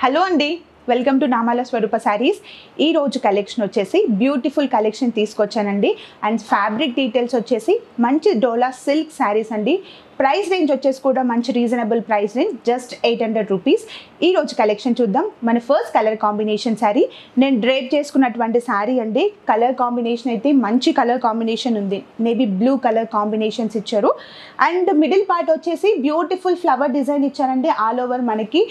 Hello అండి, welcome to నామాల స్వరూప సారీస్. ఈ రోజు కలెక్షన్ వచ్చేసి బ్యూటిఫుల్ కలెక్షన్ తీసుకొచ్చానండి. అండ్ ఫ్యాబ్రిక్ డీటెయిల్స్ వచ్చేసి మంచి డోలా సిల్క్ శారీస్ అండి. ప్రైస్ రేంజ్ వచ్చేసి కూడా మంచి reasonable price range, just 800 rupees. ఈ రోజు కలెక్షన్ చూద్దాం. మన ఫస్ట్ కలర్ కాంబినేషన్ శారీ, నేను డ్రేప్ చేసుకున్నటువంటి శారీ అండి. కలర్ కాంబినేషన్ అయితే మంచి కలర్ కాంబినేషన్ ఉంది, నేవీ బ్లూ కలర్ కాంబినేషన్స్ ఇచ్చారు. అండ్ మిడిల్ పార్ట్ వచ్చేసి బ్యూటిఫుల్ ఫ్లవర్ డిజైన్ ఇచ్చారండి. ఆల్ ఓవర్ మనకి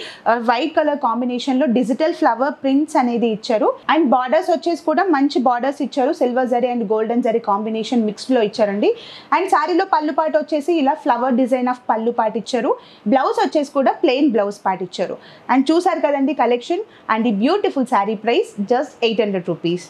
వైట్ కలర్ కాంబినేషన్లో డిజిటల్ ఫ్లవర్ ప్రింట్స్ అనేది ఇచ్చారు. అండ్ బార్డర్స్ వచ్చేసి కూడా మంచి బార్డర్స్ ఇచ్చారు, silver zari and golden zari combination మిక్స్లో ఇచ్చారండి. అండ్ శారీలో పళ్ళు పార్ట్ వచ్చేసి ఇలా flower design of pallu part ఇచ్చారు. బ్లౌజ్ వచ్చేసి కూడా ప్లెయిన్ బ్లౌజ్ పార్ట్ ఇచ్చారు. అండ్ చూసారు కదండి కలెక్షన్. అండ్ ఈ beautiful sari price just 800 rupees.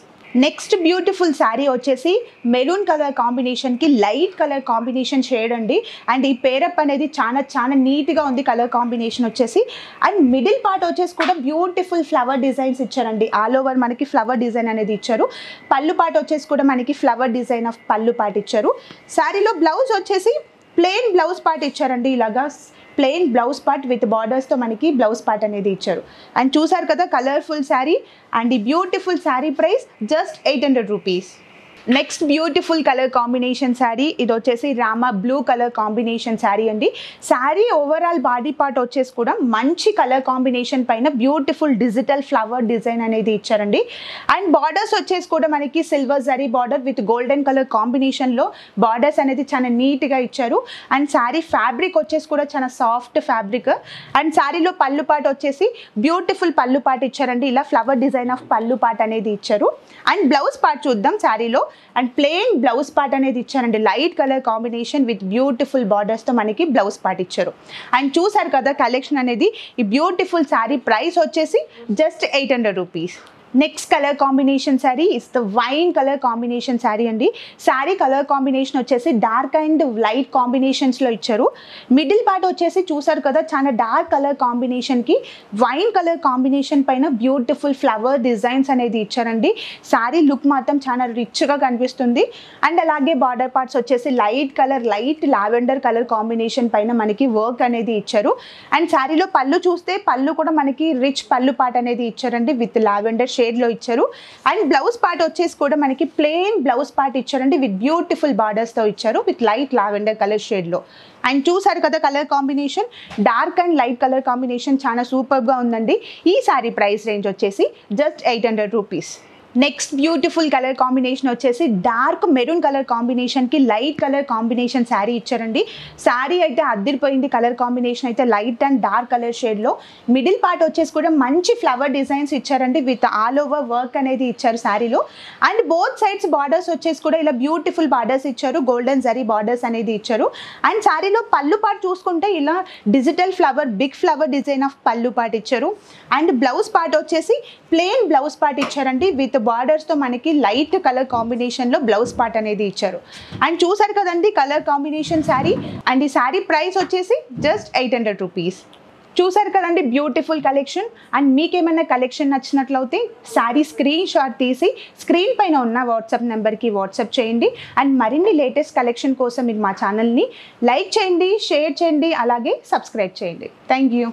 Next beautiful sari వచ్చేసి మెరూన్ కలర్ కాంబినేషన్కి లైట్ కలర్ కాంబినేషన్ షేడ్ అండి. అండ్ ఈ పేరప్ అనేది చాలా నీట్గా ఉంది కలర్ కాంబినేషన్ వచ్చేసి. అండ్ మిడిల్ పార్ట్ వచ్చేసి కూడా బ్యూటిఫుల్ ఫ్లవర్ డిజైన్స్ ఇచ్చారండి. ఆల్ ఓవర్ మనకి ఫ్లవర్ డిజైన్ అనేది ఇచ్చారు. పళ్ళు పార్ట్ వచ్చేసి కూడా మనకి flower design of pallu part ఇచ్చారు. శారీలో బ్లౌజ్ వచ్చేసి ప్లెయిన్ బ్లౌజ్ పార్ట్ ఇచ్చారండి. ఇలాగా ప్లెయిన్ బ్లౌజ్ పార్ట్ విత్ బార్డర్స్తో మనకి బ్లౌజ్ పార్ట్ అనేది ఇచ్చారు. అండ్ చూసారు కదా కలర్ఫుల్ శారీ. అండ్ ఈ beautiful sari price just 800 rupees. Next beautiful colour combination sari, ఇది వచ్చేసి Rama blue colour combination sari అండి. శారీ ఓవరాల్ బాడీ పార్ట్ వచ్చేసి కూడా మంచి కలర్ కాంబినేషన్ పైన బ్యూటిఫుల్ డిజిటల్ ఫ్లవర్ డిజైన్ అనేది ఇచ్చారండి. అండ్ బార్డర్స్ వచ్చేసి కూడా మనకి silver zari border with golden colour కాంబినేషన్లో బార్డర్స్ అనేది చాలా నీట్గా ఇచ్చారు. అండ్ శారీ ఫ్యాబ్రిక్ వచ్చేసి కూడా చాలా సాఫ్ట్ ఫ్యాబ్రిక్. అండ్ శారీలో పళ్ళు పార్ట్ వచ్చేసి బ్యూటిఫుల్ పళ్ళు పార్ట్ ఇచ్చారండి. ఇలా flower design of pallu part అనేది ఇచ్చారు. అండ్ బ్లౌజ్ పార్ట్ చూద్దాం శారీలో. అండ్ ప్లెయిన్ బ్లౌజ్ పార్ట్ అనేది ఇచ్చారండి. Light colour combination with beautiful బార్డర్స్తో మనకి బ్లౌజ్ పార్ట్ ఇచ్చారు. అండ్ చూసారు కదా కలెక్షన్ అనేది. ఈ బ్యూటిఫుల్ శారీ ప్రైస్ వచ్చేసి just 800 rupees. Next colour combination sari is the wine colour combination sari అండి. శారీ కలర్ కాంబినేషన్ వచ్చేసి డార్క్ అండ్ లైట్ కాంబినేషన్స్లో ఇచ్చారు. మిడిల్ పార్ట్ వచ్చేసి చూసారు కదా చాలా డార్క్ కలర్ కాంబినేషన్కి వైన్ కలర్ కాంబినేషన్ పైన బ్యూటిఫుల్ ఫ్లవర్ డిజైన్స్ అనేది ఇచ్చారండి. శారీ లుక్ మాత్రం చాలా రిచ్గా కనిపిస్తుంది. అండ్ అలాగే బార్డర్ పార్ట్స్ వచ్చేసి light colour, light lavender colour combination పైన మనకి వర్క్ అనేది ఇచ్చారు. అండ్ శారీలో పళ్ళు చూస్తే పళ్ళు కూడా మనకి రిచ్ పళ్ళు పార్ట్ అనేది ఇచ్చారండి విత్ లావెండర్ షేడ్లో ఇచ్చారు. అండ్ బ్లౌజ్ పార్ట్ వచ్చేసి కూడా మనకి ప్లెయిన్ బ్లౌజ్ పార్ట్ ఇచ్చారండి విత్ బ్యూటిఫుల్ బార్డర్స్తో ఇచ్చారు విత్ లైట్ లావెండర్ కలర్ షేడ్లో. అండ్ చూసారు కదా colour combination, dark and light colour combination చాలా సూపర్గా ఉందండి. ఈ శారీ ప్రైస్ రేంజ్ వచ్చేసి just 800 rupees. Next beautiful colour combination వచ్చేసి డార్క్ మెరూన్ కలర్ కాంబినేషన్కి లైట్ కలర్ కాంబినేషన్ శారీ ఇచ్చారండి. శారీ అయితే అద్దిరిపోయింది. కలర్ కాంబినేషన్ అయితే లైట్ అండ్ డార్క్ కలర్ షేడ్లో. మిడిల్ పార్ట్ వచ్చేసి కూడా మంచి ఫ్లవర్ డిజైన్స్ ఇచ్చారండి విత్ ఆల్ ఓవర్ వర్క్ అనేది ఇచ్చారు శారీలో. అండ్ బోత్ సైడ్స్ బార్డర్స్ వచ్చేసి కూడా ఇలా బ్యూటిఫుల్ బార్డర్స్ ఇచ్చారు, గోల్డెన్ జరీ బార్డర్స్ అనేది ఇచ్చారు. అండ్ శారీలో పళ్ళు పార్ట్ చూసుకుంటే ఇలా digital flower, big flower design of pallu part ఇచ్చారు. అండ్ బ్లౌజ్ పార్ట్ వచ్చేసి ప్లెయిన్ బ్లౌజ్ పార్ట్ ఇచ్చారండి విత్ బార్డర్స్తో మనకి లైట్ కలర్ కాంబినేషన్లో బ్లౌజ్ పార్ట్ అనేది ఇచ్చారు. అండ్ చూసారు కదండి కలర్ కాంబినేషన్ శారీ. అండ్ ఈ శారీ ప్రైస్ వచ్చేసి జస్ట్ 800 రూపీస్. చూసారు కదండి బ్యూటిఫుల్ కలెక్షన్. అండ్ మీకేమైనా కలెక్షన్ నచ్చినట్లయితే శారీ స్క్రీన్ షాట్ తీసి స్క్రీన్ పైన ఉన్న వాట్సాప్ నెంబర్కి వాట్సాప్ చేయండి. అండ్ మరిన్ని లేటెస్ట్ కలెక్షన్ కోసం మీరు మా ఛానల్ని లైక్ చేయండి, షేర్ చేయండి, అలాగే సబ్స్క్రైబ్ చేయండి. Thank you.